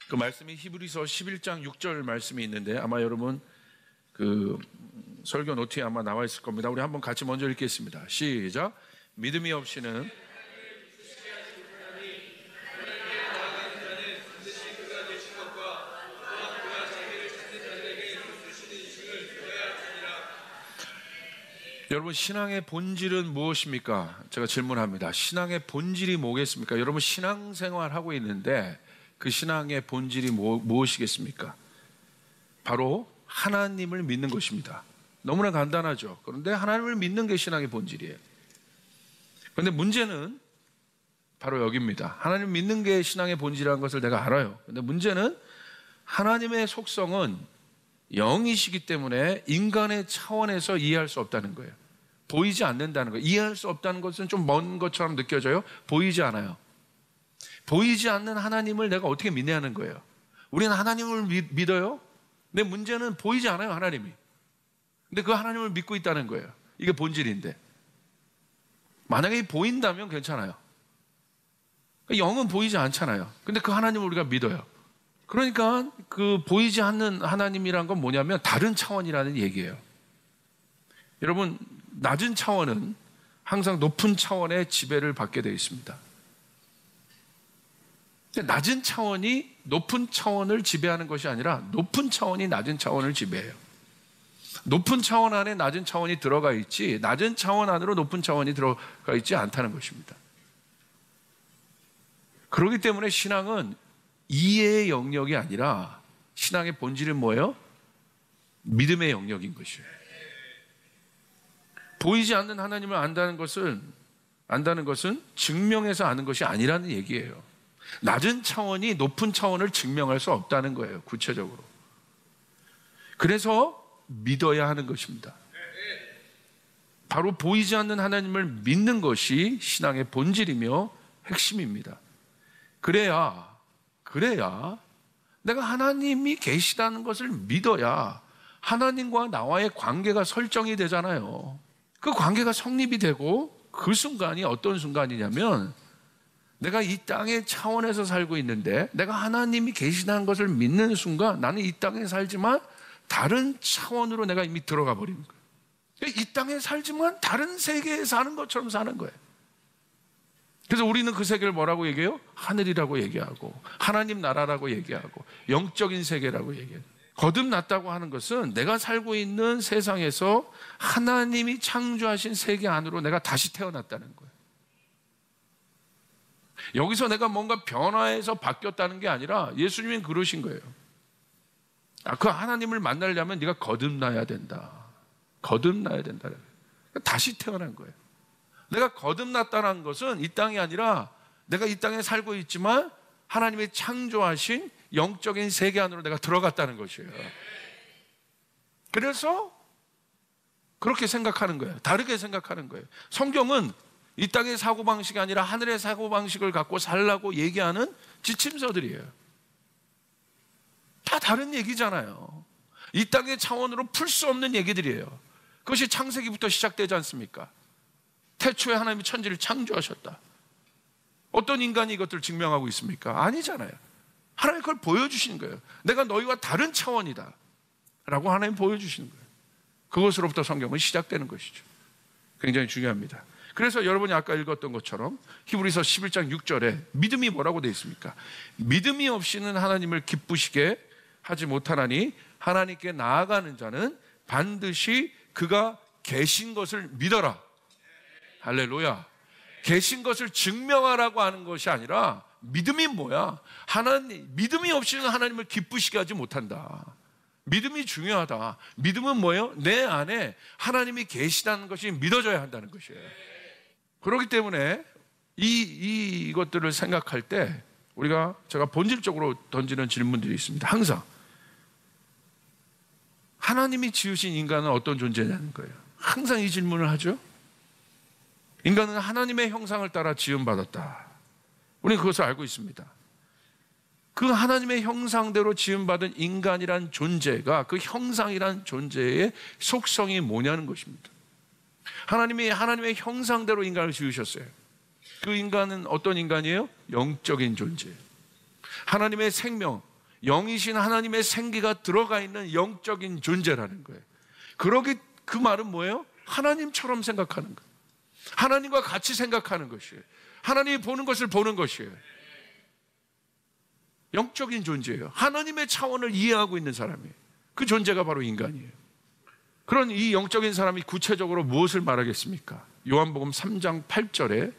그 말씀이 히브리서 11장 6절 말씀이 있는데 아마 여러분 그 설교 노트에 아마 나와 있을 겁니다. 우리 한번 같이 먼저 읽겠습니다. 시작. 믿음이 없이는 여러분, 신앙의 본질은 무엇입니까? 제가 질문합니다. 신앙의 본질이 뭐겠습니까? 여러분, 신앙생활 하고 있는데 그 신앙의 본질이 무엇이겠습니까? 바로 하나님을 믿는 것입니다. 너무나 간단하죠. 그런데 하나님을 믿는 게 신앙의 본질이에요. 그런데 문제는 바로 여기입니다. 하나님을 믿는 게 신앙의 본질이라는 것을 내가 알아요. 그런데 문제는 하나님의 속성은 영이시기 때문에 인간의 차원에서 이해할 수 없다는 거예요. 보이지 않는다는 거예요. 이해할 수 없다는 것은 좀 먼 것처럼 느껴져요. 보이지 않아요. 보이지 않는 하나님을 내가 어떻게 믿냐는 거예요. 우리는 하나님을 믿어요. 근데 문제는 보이지 않아요, 하나님이. 근데 그 하나님을 믿고 있다는 거예요. 이게 본질인데. 만약에 보인다면 괜찮아요. 영은 보이지 않잖아요. 근데 그 하나님을 우리가 믿어요. 그러니까 그 보이지 않는 하나님이란 건 뭐냐면 다른 차원이라는 얘기예요. 여러분, 낮은 차원은 항상 높은 차원의 지배를 받게 되어 있습니다. 낮은 차원이 높은 차원을 지배하는 것이 아니라 높은 차원이 낮은 차원을 지배해요. 높은 차원 안에 낮은 차원이 들어가 있지 낮은 차원 안으로 높은 차원이 들어가 있지 않다는 것입니다. 그렇기 때문에 신앙은 이해의 영역이 아니라 신앙의 본질은 뭐예요? 믿음의 영역인 것이에요. 보이지 않는 하나님을 안다는 것은 증명해서 아는 것이 아니라는 얘기예요. 낮은 차원이 높은 차원을 증명할 수 없다는 거예요, 구체적으로. 그래서 믿어야 하는 것입니다. 바로 보이지 않는 하나님을 믿는 것이 신앙의 본질이며 핵심입니다. 그래야 내가 하나님이 계시다는 것을 믿어야 하나님과 나와의 관계가 설정이 되잖아요. 그 관계가 성립이 되고 그 순간이 어떤 순간이냐면 내가 이 땅의 차원에서 살고 있는데 내가 하나님이 계시다는 것을 믿는 순간 나는 이 땅에 살지만 다른 차원으로 내가 이미 들어가 버린 거예요. 이 땅에 살지만 다른 세계에 사는 것처럼 사는 거예요. 그래서 우리는 그 세계를 뭐라고 얘기해요? 하늘이라고 얘기하고 하나님 나라라고 얘기하고 영적인 세계라고 얘기해요. 거듭났다고 하는 것은 내가 살고 있는 세상에서 하나님이 창조하신 세계 안으로 내가 다시 태어났다는 거예요. 여기서 내가 뭔가 변화해서 바뀌었다는 게 아니라 예수님은 그러신 거예요. 그 하나님을 만나려면 네가 거듭나야 된다. 거듭나야 된다. 다시 태어난 거예요. 내가 거듭났다는 것은 이 땅이 아니라 내가 이 땅에 살고 있지만 하나님이 창조하신 영적인 세계 안으로 내가 들어갔다는 것이에요. 그래서 그렇게 생각하는 거예요. 다르게 생각하는 거예요. 성경은 이 땅의 사고방식이 아니라 하늘의 사고방식을 갖고 살라고 얘기하는 지침서들이에요. 다 다른 얘기잖아요. 이 땅의 차원으로 풀 수 없는 얘기들이에요. 그것이 창세기부터 시작되지 않습니까? 태초에 하나님이 천지를 창조하셨다. 어떤 인간이 이것들을 증명하고 있습니까? 아니잖아요. 하나님 그걸 보여주시는 거예요. 내가 너희와 다른 차원이다 라고 하나님 보여주시는 거예요. 그것으로부터 성경은 시작되는 것이죠. 굉장히 중요합니다. 그래서 여러분이 아까 읽었던 것처럼 히브리서 11장 6절에 믿음이 뭐라고 되어 있습니까? 믿음이 없이는 하나님을 기쁘시게 하지 못하나니 하나님께 나아가는 자는 반드시 그가 계신 것을 믿어라. 할렐루야. 계신 것을 증명하라고 하는 것이 아니라 믿음이 뭐야? 믿음이 없이는 하나님을 기쁘시게 하지 못한다. 믿음이 중요하다. 믿음은 뭐예요? 내 안에 하나님이 계시다는 것이 믿어져야 한다는 것이에요. 그렇기 때문에 이것들을 생각할 때 제가 본질적으로 던지는 질문들이 있습니다. 항상 하나님이 지으신 인간은 어떤 존재냐는 거예요. 항상 이 질문을 하죠. 인간은 하나님의 형상을 따라 지음받았다. 우리는 그것을 알고 있습니다. 그 하나님의 형상대로 지음받은 인간이란 존재가 그 형상이란 존재의 속성이 뭐냐는 것입니다. 하나님이 하나님의 형상대로 인간을 지으셨어요. 그 인간은 어떤 인간이에요? 영적인 존재. 하나님의 생명, 영이신 하나님의 생기가 들어가 있는 영적인 존재라는 거예요. 그러기 그 말은 뭐예요? 하나님처럼 생각하는 거예요. 하나님과 같이 생각하는 것이에요. 하나님이 보는 것을 보는 것이에요. 영적인 존재예요. 하나님의 차원을 이해하고 있는 사람이에요. 그 존재가 바로 인간이에요. 그런 이 영적인 사람이 구체적으로 무엇을 말하겠습니까? 요한복음 3장 8절에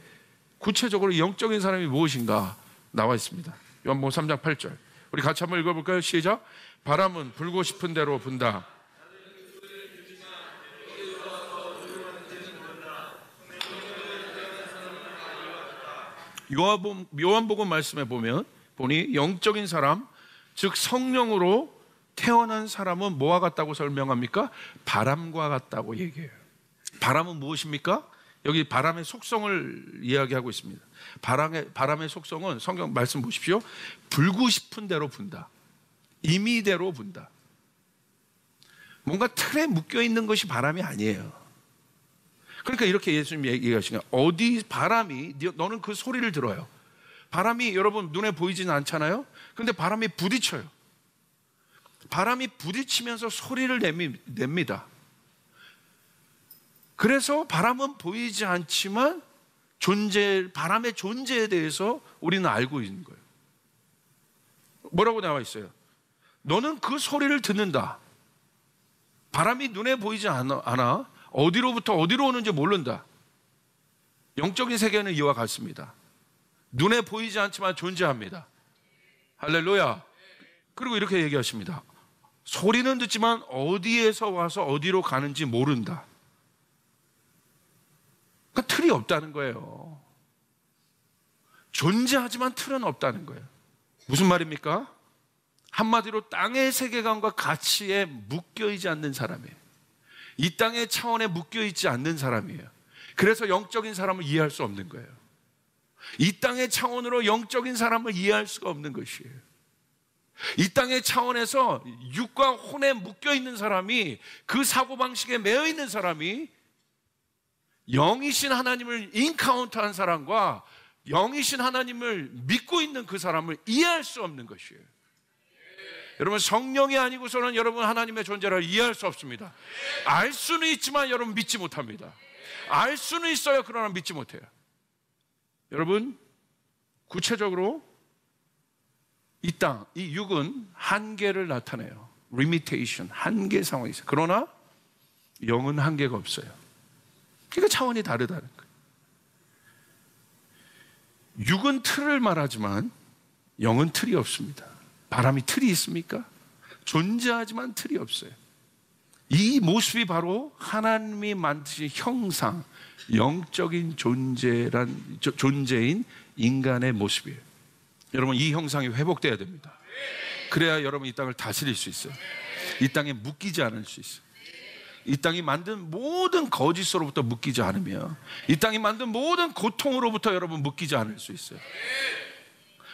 구체적으로 영적인 사람이 무엇인가 나와 있습니다. 요한복음 3장 8절. 우리 같이 한번 읽어볼까요? 시작. 바람은 불고 싶은 대로 분다. 요한복음 말씀에 보니 영적인 사람, 즉 성령으로 태어난 사람은 뭐와 같다고 설명합니까? 바람과 같다고 얘기해요. 바람은 무엇입니까? 여기 바람의 속성을 이야기하고 있습니다. 바람의 속성은 성경 말씀 보십시오. 불고 싶은 대로 분다. 임의대로 분다. 뭔가 틀에 묶여 있는 것이 바람이 아니에요. 그러니까 이렇게 예수님이 얘기하시는 거예요. 어디 바람이, 너는 그 소리를 들어요. 바람이 여러분 눈에 보이지는 않잖아요. 근데 바람이 부딪혀요. 바람이 부딪히면서 소리를 냅니다. 그래서 바람은 보이지 않지만 바람의 존재에 대해서 우리는 알고 있는 거예요. 뭐라고 나와 있어요? 너는 그 소리를 듣는다. 바람이 눈에 보이지 않아. 어디로부터 어디로 오는지 모른다. 영적인 세계는 이와 같습니다. 눈에 보이지 않지만 존재합니다. 할렐루야. 그리고 이렇게 얘기하십니다. 소리는 듣지만 어디에서 와서 어디로 가는지 모른다. 그러니까 틀이 없다는 거예요. 존재하지만 틀은 없다는 거예요. 무슨 말입니까? 한마디로 땅의 세계관과 가치에 묶여있지 않는 사람이에요. 이 땅의 차원에 묶여있지 않는 사람이에요. 그래서 영적인 사람을 이해할 수 없는 거예요. 이 땅의 차원으로 영적인 사람을 이해할 수가 없는 것이에요. 이 땅의 차원에서 육과 혼에 묶여있는 사람이, 그 사고방식에 매여있는 사람이 영이신 하나님을 인카운트한 사람과 영이신 하나님을 믿고 있는 그 사람을 이해할 수 없는 것이에요. 여러분, 성령이 아니고서는 여러분 하나님의 존재를 이해할 수 없습니다. 알 수는 있지만 여러분 믿지 못합니다. 알 수는 있어요. 그러나 믿지 못해요. 여러분, 구체적으로 이 땅, 이 육은 한계를 나타내요. limitation, 한계 상황이 있어요. 그러나 영은 한계가 없어요. 그러니까 차원이 다르다는 거예요. 육은 틀을 말하지만 영은 틀이 없습니다. 바람이 틀이 있습니까? 존재하지만 틀이 없어요. 이 모습이 바로 하나님이 만드신 형상, 영적인 존재인 인간의 모습이에요. 여러분, 이 형상이 회복돼야 됩니다. 그래야 여러분 이 땅을 다스릴 수 있어요. 이 땅에 묶이지 않을 수 있어요. 이 땅이 만든 모든 거짓으로부터 묶이지 않으며, 이 땅이 만든 모든 고통으로부터 여러분 묶이지 않을 수 있어요.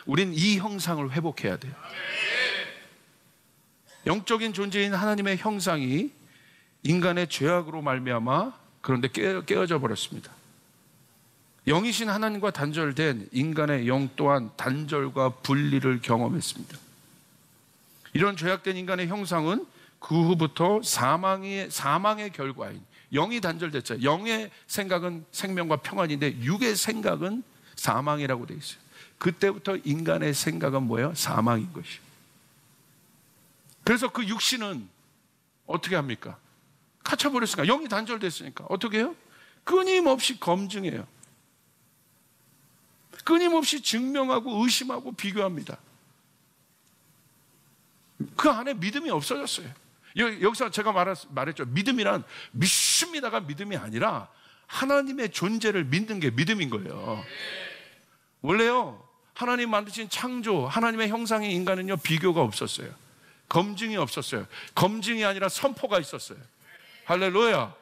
우린 이 형상을 회복해야 돼요. 영적인 존재인 하나님의 형상이 인간의 죄악으로 말미암아 그런데 깨어져 버렸습니다. 영이신 하나님과 단절된 인간의 영 또한 단절과 분리를 경험했습니다. 이런 죄악된 인간의 형상은 그 후부터 사망의 결과인, 영이 단절됐죠. 영의 생각은 생명과 평안인데 육의 생각은 사망이라고 되어 있어요. 그때부터 인간의 생각은 뭐예요? 사망인 것이에요. 그래서 그 육신은 어떻게 합니까? 갇혀버렸으니까, 영이 단절됐으니까 어떻게 해요? 끊임없이 검증해요. 끊임없이 증명하고 의심하고 비교합니다. 그 안에 믿음이 없어졌어요. 여기서 제가 말했죠. 믿음이란 믿습니다가 믿음이 아니라 하나님의 존재를 믿는 게 믿음인 거예요. 원래요, 하나님 만드신 창조, 하나님의 형상의 인간은요, 비교가 없었어요. 검증이 없었어요. 검증이 아니라 선포가 있었어요. 할렐루야.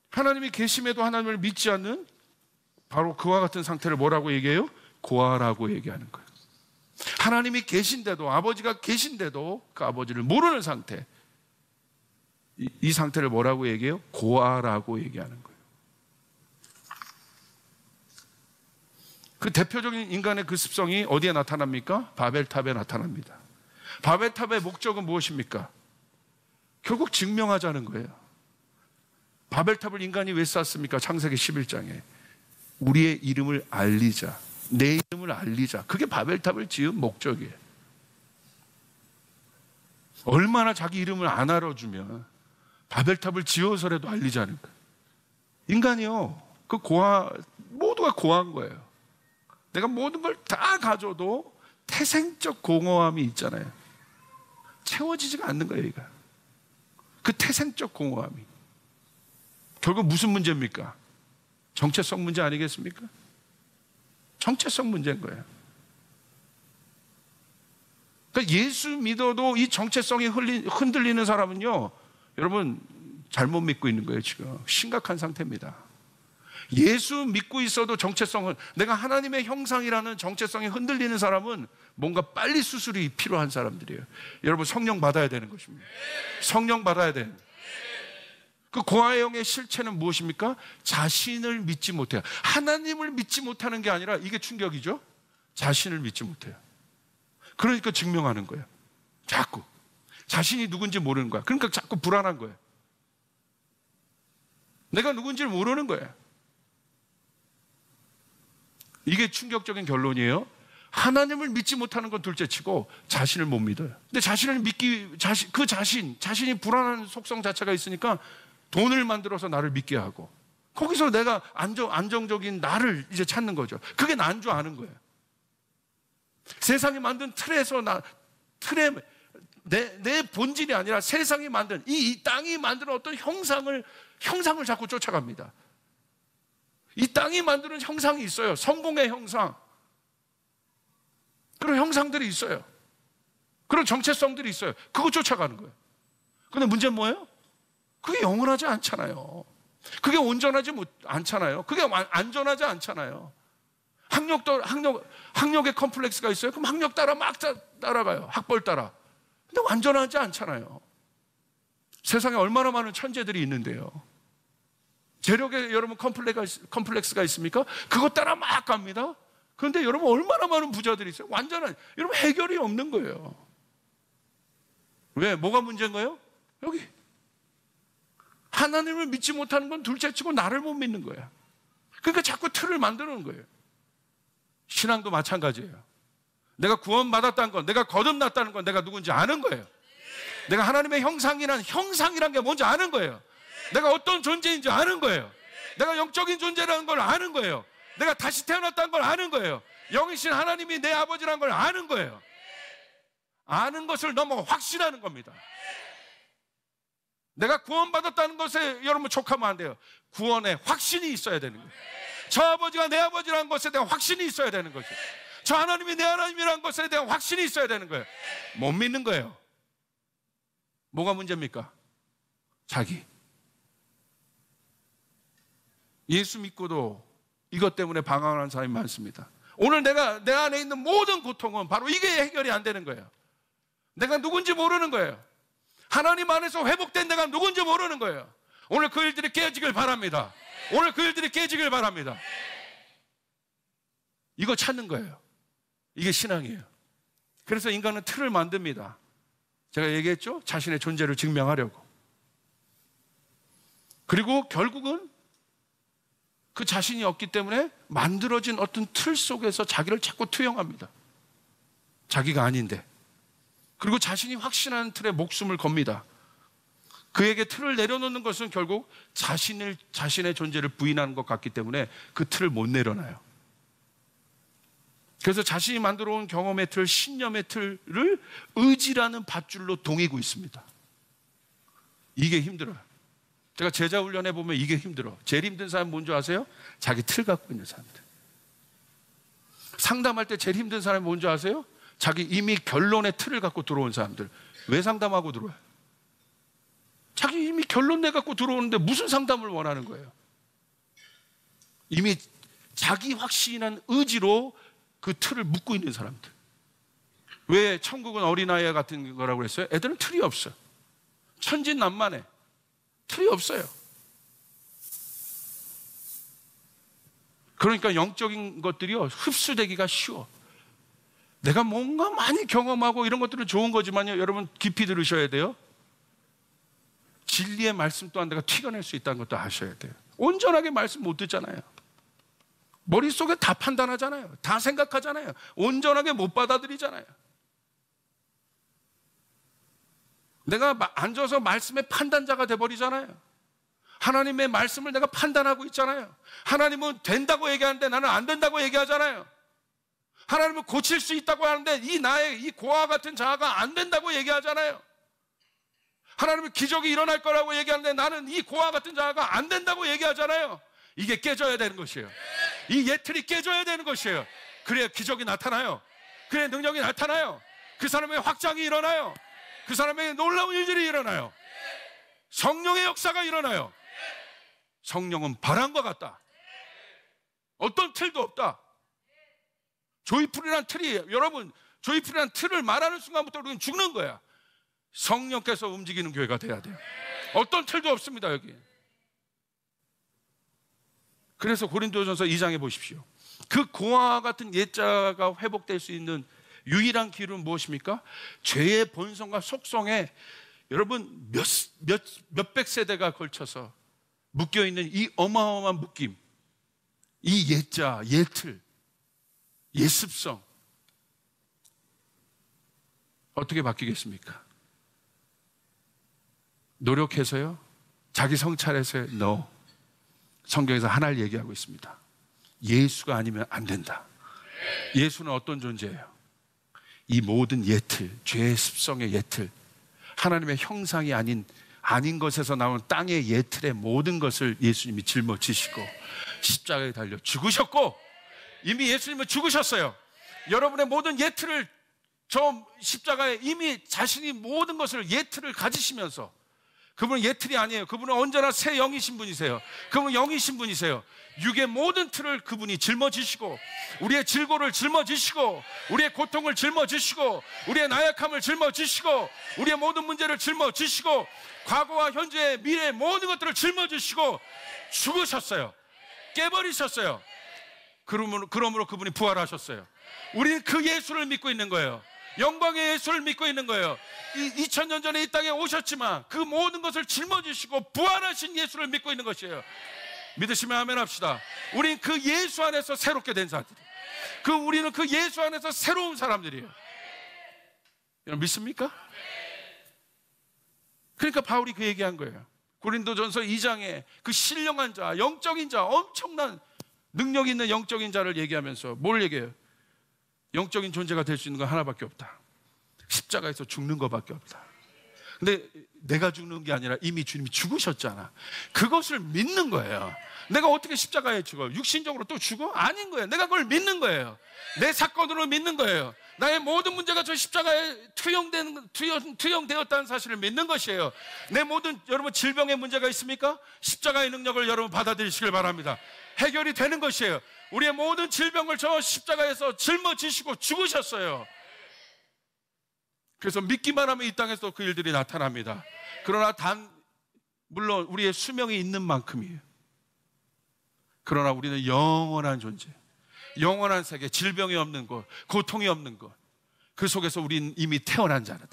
하나님이 계심에도 하나님을 믿지 않는 바로 그와 같은 상태를 뭐라고 얘기해요? 고아라고 얘기하는 거예요. 하나님이 계신데도, 아버지가 계신데도 그 아버지를 모르는 상태, 이 상태를 뭐라고 얘기해요? 고아라고 얘기하는 거예요. 그 대표적인 인간의 그 습성이 어디에 나타납니까? 바벨탑에 나타납니다. 바벨탑의 목적은 무엇입니까? 결국 증명하자는 거예요. 바벨탑을 인간이 왜 쌓습니까? 창세기 11장에 우리의 이름을 알리자, 내 이름을 알리자. 그게 바벨탑을 지은 목적이에요. 얼마나 자기 이름을 안 알아주면 바벨탑을 지어서라도 알리자는 거예요. 인간이요, 모두가 고아한 거예요. 내가 모든 걸 다 가져도 태생적 공허함이 있잖아요. 채워지지가 않는 거예요, 이거. 그 태생적 공허함이 결국 무슨 문제입니까? 정체성 문제 아니겠습니까? 정체성 문제인 거예요. 그러니까 예수 믿어도 이 정체성이 흔들리는 사람은요, 여러분 잘못 믿고 있는 거예요. 지금 심각한 상태입니다. 예수 믿고 있어도 정체성은, 내가 하나님의 형상이라는 정체성이 흔들리는 사람은 뭔가 빨리 수술이 필요한 사람들이에요. 여러분 성령 받아야 되는 것입니다. 성령 받아야 돼요. 그 고아의 영의 실체는 무엇입니까? 자신을 믿지 못해요. 하나님을 믿지 못하는 게 아니라, 이게 충격이죠. 자신을 믿지 못해요. 그러니까 증명하는 거예요. 자꾸 자신이 누군지 모르는 거야. 그러니까 자꾸 불안한 거예요. 내가 누군지를 모르는 거예요. 이게 충격적인 결론이에요. 하나님을 믿지 못하는 건 둘째치고 자신을 못 믿어요. 근데 자신을 믿기, 자신이 불안한 속성 자체가 있으니까 돈을 만들어서 나를 믿게 하고, 거기서 내가 안정적인 나를 이제 찾는 거죠. 그게 나인 줄 아는 거예요. 세상이 만든 틀에서 내 본질이 아니라 세상이 만든 이 땅이 만드는 어떤 형상을 자꾸 쫓아갑니다. 이 땅이 만드는 형상이 있어요. 성공의 형상, 그런 형상들이 있어요. 그런 정체성들이 있어요. 그거 쫓아가는 거예요. 근데 문제는 뭐예요? 그게 영원하지 않잖아요. 그게 온전하지 않잖아요. 그게 안전하지 않잖아요. 학력의 컴플렉스가 있어요. 그럼 학력 따라 막 따라가요. 학벌 따라. 근데 완전하지 않잖아요. 세상에 얼마나 많은 천재들이 있는데요. 재력에 여러분 컴플렉스가 있습니까? 그것 따라 막 갑니다. 그런데 여러분 얼마나 많은 부자들이 있어요. 완전한, 여러분 해결이 없는 거예요. 왜? 뭐가 문제인 거예요? 여기 하나님을 믿지 못하는 건 둘째치고 나를 못 믿는 거야. 그러니까 자꾸 틀을 만드는 거예요. 신앙도 마찬가지예요. 내가 구원받았다는 건, 내가 거듭났다는 건 내가 누군지 아는 거예요. 내가 하나님의 형상이란 게 뭔지 아는 거예요. 내가 어떤 존재인지 아는 거예요. 내가 영적인 존재라는 걸 아는 거예요. 내가 다시 태어났다는 걸 아는 거예요. 영이신 하나님이 내 아버지라는 걸 아는 거예요. 아는 것을 너무 확신하는 겁니다. 내가 구원받았다는 것에 여러분 촉하면 안 돼요. 구원에 확신이 있어야 되는 거예요. 저 아버지가 내 아버지라는 것에 대한 확신이 있어야 되는 거죠. 저 하나님이 내 하나님이라는 것에 대한 확신이 있어야 되는 거예요. 못 믿는 거예요. 뭐가 문제입니까? 자기. 예수 믿고도 이것 때문에 방황하는 사람이 많습니다. 오늘 내 안에 있는 모든 고통은 바로 이게 해결이 안 되는 거예요. 내가 누군지 모르는 거예요. 하나님 안에서 회복된 내가 누군지 모르는 거예요. 오늘 그 일들이 깨지길 바랍니다. 오늘 그 일들이 깨지길 바랍니다. 이거 찾는 거예요. 이게 신앙이에요. 그래서 인간은 틀을 만듭니다. 제가 얘기했죠? 자신의 존재를 증명하려고. 그리고 결국은 그 자신이 없기 때문에 만들어진 어떤 틀 속에서 자기를 자꾸 투영합니다. 자기가 아닌데. 그리고 자신이 확신하는 틀에 목숨을 겁니다. 그에게 틀을 내려놓는 것은 결국 자신의 존재를 부인하는 것 같기 때문에 그 틀을 못 내려놔요. 그래서 자신이 만들어 온 경험의 틀, 신념의 틀을 의지라는 밧줄로 동이고 있습니다. 이게 힘들어요. 제가 제자 훈련해 보면 이게 힘들어. 제일 힘든 사람은 뭔지 아세요? 자기 틀 갖고 있는 사람들. 상담할 때 제일 힘든 사람이 뭔지 아세요? 자기 이미 결론의 틀을 갖고 들어온 사람들. 왜 상담하고 들어와요? 자기 이미 결론 내갖고 들어오는데 무슨 상담을 원하는 거예요? 이미 자기 확신한 의지로 그 틀을 묶고 있는 사람들. 왜 천국은 어린아이 같은 거라고 그랬어요? 애들은 틀이 없어요. 천진난만해. 틀이 없어요. 그러니까 영적인 것들이요, 흡수되기가 쉬워. 내가 뭔가 많이 경험하고 이런 것들은 좋은 거지만요, 여러분 깊이 들으셔야 돼요. 진리의 말씀 또한 내가 튀겨낼 수 있다는 것도 아셔야 돼요. 온전하게 말씀 못 듣잖아요. 머릿속에 다 판단하잖아요. 다 생각하잖아요. 온전하게 못 받아들이잖아요. 내가 앉아서 말씀의 판단자가 돼버리잖아요. 하나님의 말씀을 내가 판단하고 있잖아요. 하나님은 된다고 얘기하는데 나는 안 된다고 얘기하잖아요. 하나님은 고칠 수 있다고 하는데 나의 이 고아와 같은 자아가 안 된다고 얘기하잖아요. 하나님은 기적이 일어날 거라고 얘기하는데 나는 이 고아와 같은 자아가 안 된다고 얘기하잖아요. 이게 깨져야 되는 것이에요. 이 예틀이 깨져야 되는 것이에요. 그래야 기적이 나타나요. 그래야 능력이 나타나요. 그 사람의 확장이 일어나요. 그 사람에게 놀라운 일들이 일어나요. 성령의 역사가 일어나요. 성령은 바람과 같다. 어떤 틀도 없다. 조이풀이란 틀이, 여러분, 조이풀이란 틀을 말하는 순간부터 우리는 죽는 거야. 성령께서 움직이는 교회가 돼야 돼요. 어떤 틀도 없습니다, 여기. 그래서 고린도전서 2장에 보십시오. 그 고아와 같은 옛자가 회복될 수 있는 유일한 길은 무엇입니까? 죄의 본성과 속성에 여러분 몇백 세대가 걸쳐서 묶여있는 이 어마어마한 묶임, 이 옛자, 옛틀, 옛습성 어떻게 바뀌겠습니까? 노력해서요? 자기 성찰해서요? No. 성경에서 하나를 얘기하고 있습니다. 예수가 아니면 안 된다. 예수는 어떤 존재예요? 이 모든 예틀, 죄의 습성의 예틀, 하나님의 형상이 아닌 것에서 나온 땅의 예틀의 모든 것을 예수님이 짊어지시고 십자가에 달려 죽으셨고, 이미 예수님은 죽으셨어요. 여러분의 모든 예틀을 저 십자가에 이미 자신이 모든 것을 예틀을 가지시면서, 그분은 예틀이 아니에요. 그분은 언제나 새 영이신 분이세요. 그분은 영이신 분이세요. 육의 모든 틀을 그분이 짊어지시고, 우리의 질고를 짊어지시고, 우리의 고통을 짊어지시고, 우리의 나약함을 짊어지시고, 우리의 모든 문제를 짊어지시고, 과거와 현재의 미래의 모든 것들을 짊어지시고 죽으셨어요. 깨버리셨어요. 그러므로 그분이 부활하셨어요. 우리는 그 예수를 믿고 있는 거예요. 영광의 예수를 믿고 있는 거예요. 2000년 전에 이 땅에 오셨지만 그 모든 것을 짊어지시고 부활하신 예수를 믿고 있는 것이에요. 믿으시면 아멘 합시다. 우리는 그 예수 안에서 새롭게 된 사람들이에요. 우리는 그 예수 안에서 새로운 사람들이에요. 여러분 믿습니까? 그러니까 바울이 그 얘기한 거예요. 고린도전서 2장에 그 신령한 자, 영적인 자, 엄청난 능력 있는 영적인 자를 얘기하면서 뭘 얘기해요? 영적인 존재가 될 수 있는 건 하나밖에 없다. 십자가에서 죽는 것밖에 없다. 근데 내가 죽는 게 아니라 이미 주님이 죽으셨잖아. 그것을 믿는 거예요. 내가 어떻게 십자가에 죽어? 육신적으로 또 죽어? 아닌 거예요. 내가 그걸 믿는 거예요. 내 사건으로 믿는 거예요. 나의 모든 문제가 저 십자가에 투영되었다는 사실을 믿는 것이에요. 내 모든, 여러분 질병의 문제가 있습니까? 십자가의 능력을 여러분 받아들이시길 바랍니다. 해결이 되는 것이에요. 우리의 모든 질병을 저 십자가에서 짊어지시고 죽으셨어요. 그래서 믿기만 하면 이 땅에서 그 일들이 나타납니다. 그러나 물론 우리의 수명이 있는 만큼이에요. 그러나 우리는 영원한 존재, 영원한 세계, 질병이 없는 곳, 고통이 없는 곳, 그 속에서 우리는 이미 태어난 자들,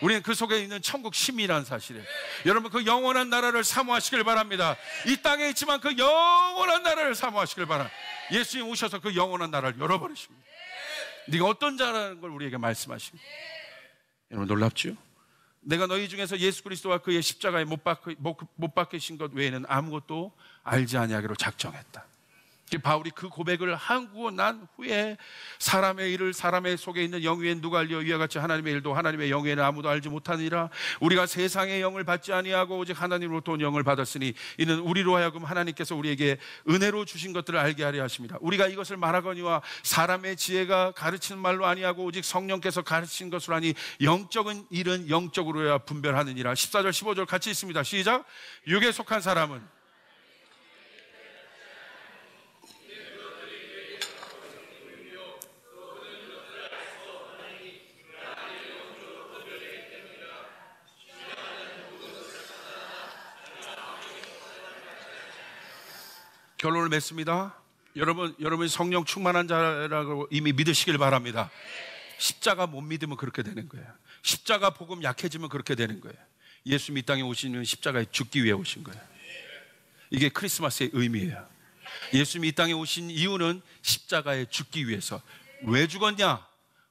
우리는 그 속에 있는 천국 시민이라는 사실이에요. 여러분 그 영원한 나라를 사모하시길 바랍니다. 이 땅에 있지만 그 영원한 나라를 사모하시길 바랍니다. 예수님 오셔서 그 영원한 나라를 열어버리십니다. 네가 어떤 자라는 걸 우리에게 말씀하십니다. 여러분 놀랍죠? 내가 너희 중에서 예수 그리스도와 그의 십자가에 못 박히신 것 외에는 아무것도 알지 아니하기로 작정했다. 바울이 그 고백을 하고 난 후에 사람의 일을 사람의 속에 있는 영위에 누가 알려? 이와 같이 하나님의 일도 하나님의 영위에는 아무도 알지 못하니라. 우리가 세상의 영을 받지 아니하고 오직 하나님으로부터 온 영을 받았으니 이는 우리로 하여금 하나님께서 우리에게 은혜로 주신 것들을 알게 하려 하십니다. 우리가 이것을 말하거니와 사람의 지혜가 가르치는 말로 아니하고 오직 성령께서 가르치신 것으로 하니 영적인 일은 영적으로야 분별하느니라. 14절 15절 같이 있습니다. 시작. 육에 속한 사람은 결론을 맺습니다. 여러분 성령 충만한 자라고 이미 믿으시길 바랍니다. 십자가 못 믿으면 그렇게 되는 거예요. 십자가 복음 약해지면 그렇게 되는 거예요. 예수님이 이 땅에 오시는 십자가에 죽기 위해 오신 거예요. 이게 크리스마스의 의미예요. 예수님이 이 땅에 오신 이유는 십자가에 죽기 위해서. 왜 죽었냐?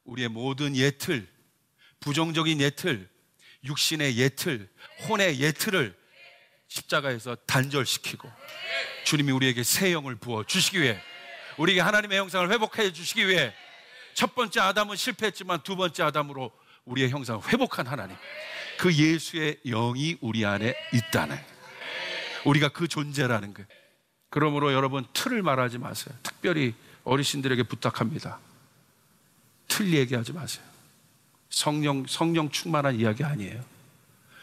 우리의 모든 예틀, 부정적인 예틀, 육신의 예틀, 혼의 예틀을 십자가에서 단절시키고 주님이 우리에게 새 영을 부어 주시기 위해, 우리에게 하나님의 형상을 회복해 주시기 위해, 첫 번째 아담은 실패했지만 두 번째 아담으로 우리의 형상을 회복한 하나님, 그 예수의 영이 우리 안에 있다는, 우리가 그 존재라는 거예요. 그러므로 여러분, 틀을 말하지 마세요. 특별히 어르신들에게 부탁합니다. 틀 얘기하지 마세요. 성령 충만한 이야기 아니에요.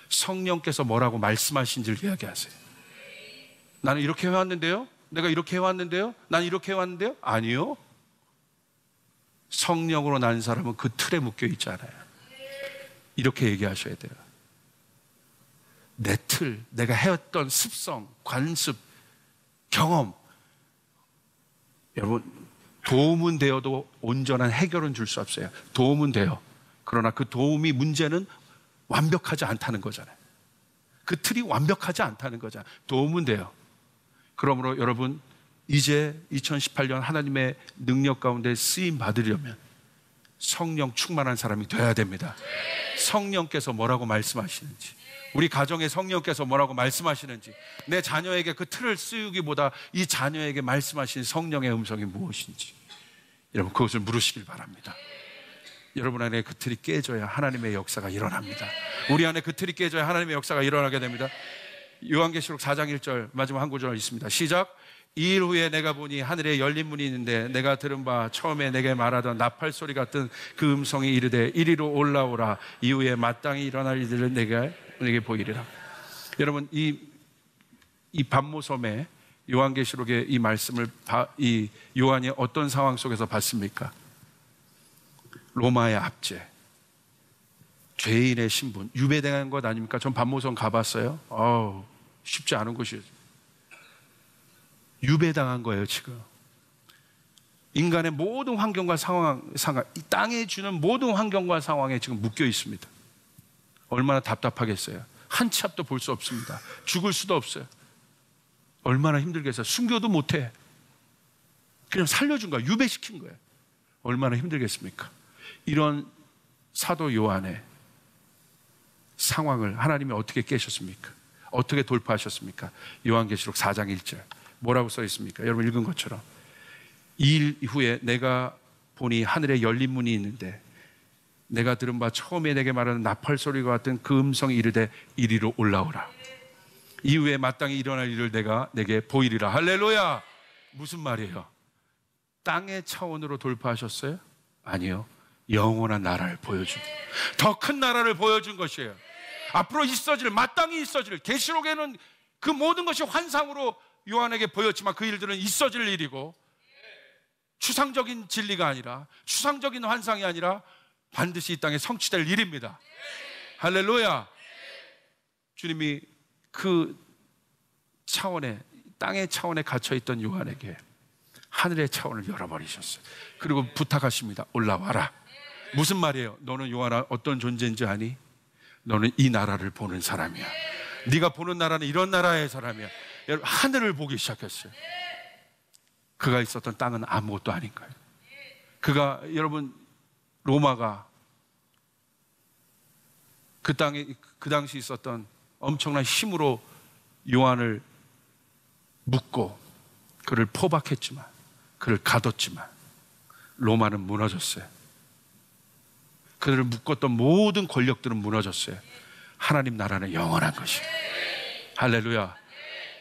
성령께서 뭐라고 말씀하신지를 이야기하세요. 나는 이렇게 해왔는데요? 내가 이렇게 해왔는데요? 난 이렇게 해왔는데요? 아니요. 성령으로 난 사람은 그 틀에 묶여 있잖아요. 이렇게 얘기하셔야 돼요. 내 틀, 내가 해왔던 습성, 관습, 경험, 여러분, 도움은 되어도 온전한 해결은 줄 수 없어요. 도움은 돼요. 그러나 그 도움이, 문제는 완벽하지 않다는 거잖아요. 그 틀이 완벽하지 않다는 거잖아요. 도움은 돼요. 그러므로 여러분, 이제 2018년 하나님의 능력 가운데 쓰임 받으려면 성령 충만한 사람이 돼야 됩니다. 성령께서 뭐라고 말씀하시는지, 우리 가정에 성령께서 뭐라고 말씀하시는지, 내 자녀에게 그 틀을 씌우기보다 이 자녀에게 말씀하신 성령의 음성이 무엇인지, 여러분 그것을 물으시길 바랍니다. 여러분 안에 그 틀이 깨져야 하나님의 역사가 일어납니다. 우리 안에 그 틀이 깨져야 하나님의 역사가 일어나게 됩니다. 요한계시록 4장 1절 마지막 한 구절 있습니다. 시작. 2일 후에 내가 보니 하늘에 열린 문이 있는데 내가 들은 바 처음에 내게 말하던 나팔 소리 같은 그 음성이 이르되 이리로 올라오라. 이후에 마땅히 일어날 일들을 내게 보이리라. 여러분, 이 반모섬에 요한계시록의 이 말씀을 이 요한이 어떤 상황 속에서 봤습니까? 로마의 압제, 죄인의 신분, 유배당한 것 아닙니까? 전 반모섬 가봤어요. 쉽지 않은 곳이에요. 유배당한 거예요. 지금 인간의 모든 환경과 상황, 이 땅에 주는 모든 환경과 상황에 지금 묶여 있습니다. 얼마나 답답하겠어요. 한 치 앞도 볼 수 없습니다. 죽을 수도 없어요. 얼마나 힘들겠어요. 순교도 못해. 그냥 살려준 거야. 유배시킨 거예요. 얼마나 힘들겠습니까? 이런 사도 요한의 상황을 하나님이 어떻게 깨셨습니까? 어떻게 돌파하셨습니까? 요한계시록 4장 1절 뭐라고 써 있습니까? 여러분 읽은 것처럼 2일 후에 내가 보니 하늘에 열린 문이 있는데 내가 들은 바 처음에 내게 말하는 나팔 소리와 같은 그 음성이 이르되 이리로 올라오라. 이후에 마땅히 일어날 일을 내게 보이리라. 할렐루야. 무슨 말이에요? 땅의 차원으로 돌파하셨어요? 아니요. 영원한 나라를 보여준, 더 큰 나라를 보여준 것이에요. 앞으로 있어질, 마땅히 있어질, 계시록에는 그 모든 것이 환상으로 요한에게 보였지만 그 일들은 있어질 일이고, 추상적인 진리가 아니라, 추상적인 환상이 아니라 반드시 이 땅에 성취될 일입니다. 할렐루야. 주님이 그 차원에, 땅의 차원에 갇혀있던 요한에게 하늘의 차원을 열어버리셨어요. 그리고 부탁하십니다. 올라와라. 무슨 말이에요? 너는 요한아 어떤 존재인지 아니? 너는 이 나라를 보는 사람이야. 네가 보는 나라는 이런 나라의 사람이야. 여러분, 하늘을 보기 시작했어요. 그가 있었던 땅은 아무것도 아닌 거예요. 그가, 여러분, 로마가 그 땅에, 그 당시 있었던 엄청난 힘으로 요한을 묶고 그를 포박했지만, 그를 가뒀지만 로마는 무너졌어요. 그들을 묶었던 모든 권력들은 무너졌어요. 하나님 나라는 영원한 것이에요. 할렐루야.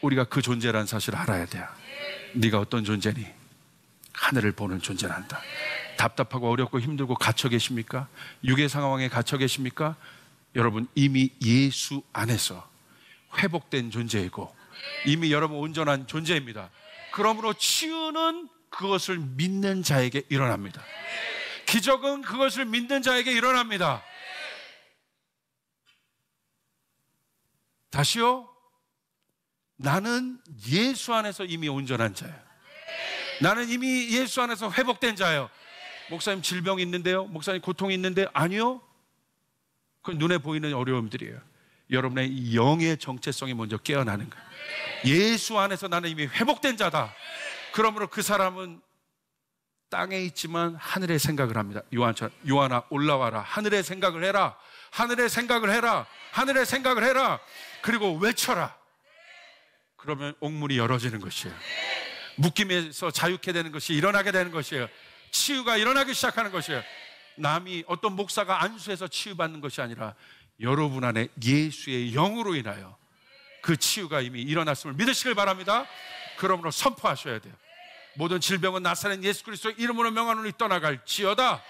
우리가 그 존재라는 사실을 알아야 돼요. 네가 어떤 존재니? 하늘을 보는 존재란다. 답답하고 어렵고 힘들고 갇혀 계십니까? 육의 상황에 갇혀 계십니까? 여러분, 이미 예수 안에서 회복된 존재이고 이미 여러분 온전한 존재입니다. 그러므로 치유는 그것을 믿는 자에게 일어납니다. 기적은 그것을 믿는 자에게 일어납니다. 다시요. 나는 예수 안에서 이미 온전한 자예요. 나는 이미 예수 안에서 회복된 자예요. 목사님 질병이 있는데요? 목사님 고통이 있는데? 아니요. 그건 눈에 보이는 어려움들이에요. 여러분의 이 영의 정체성이 먼저 깨어나는 거예요. 예수 안에서 나는 이미 회복된 자다. 그러므로 그 사람은 땅에 있지만 하늘의 생각을 합니다. 요한아 올라와라. 하늘의 생각을 해라. 하늘의 생각을 해라. 하늘의 생각을 해라. 그리고 외쳐라. 그러면 옥문이 열어지는 것이에요. 묶임에서 자유케 되는 것이 일어나게 되는 것이에요. 치유가 일어나기 시작하는 것이에요. 남이 어떤 목사가 안수해서 치유받는 것이 아니라 여러분 안에 예수의 영으로 인하여 그 치유가 이미 일어났음을 믿으시길 바랍니다. 그러므로 선포하셔야 돼요. 모든 질병은 나사렛 예수 그리스도의 이름으로 명하노니 떠나갈지어다.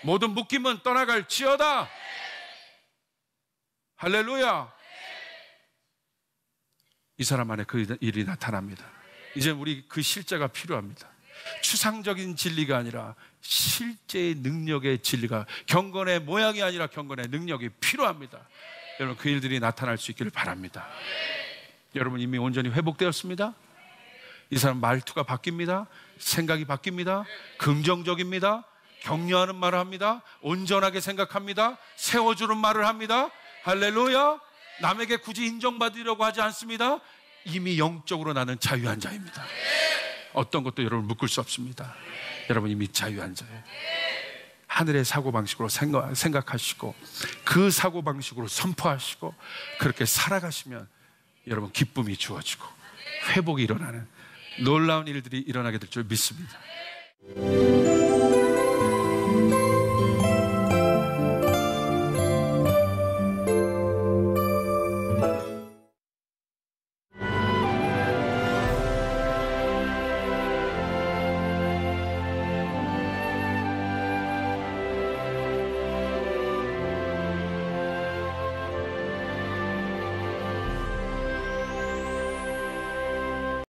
모든 묶임은 떠나갈지어다. 할렐루야. 이 사람 안에 그 일이 나타납니다. 이제 우리 그 실제가 필요합니다. 추상적인 진리가 아니라 실제의 능력의 진리가, 경건의 모양이 아니라 경건의 능력이 필요합니다. 여러분 그 일들이 나타날 수 있기를 바랍니다. 여러분 이미 온전히 회복되었습니다. 이 사람 말투가 바뀝니다. 생각이 바뀝니다. 긍정적입니다. 격려하는 말을 합니다. 온전하게 생각합니다. 세워주는 말을 합니다. 할렐루야. 남에게 굳이 인정받으려고 하지 않습니다. 이미 영적으로 나는 자유한 자입니다. 어떤 것도 여러분 묶을 수 없습니다. 여러분 이미 자유한 자예요. 하늘의 사고방식으로 생각하시고 그 사고방식으로 선포하시고 그렇게 살아가시면 여러분 기쁨이 주어지고 회복이 일어나는 놀라운 일들이 일어나게 될 줄 믿습니다.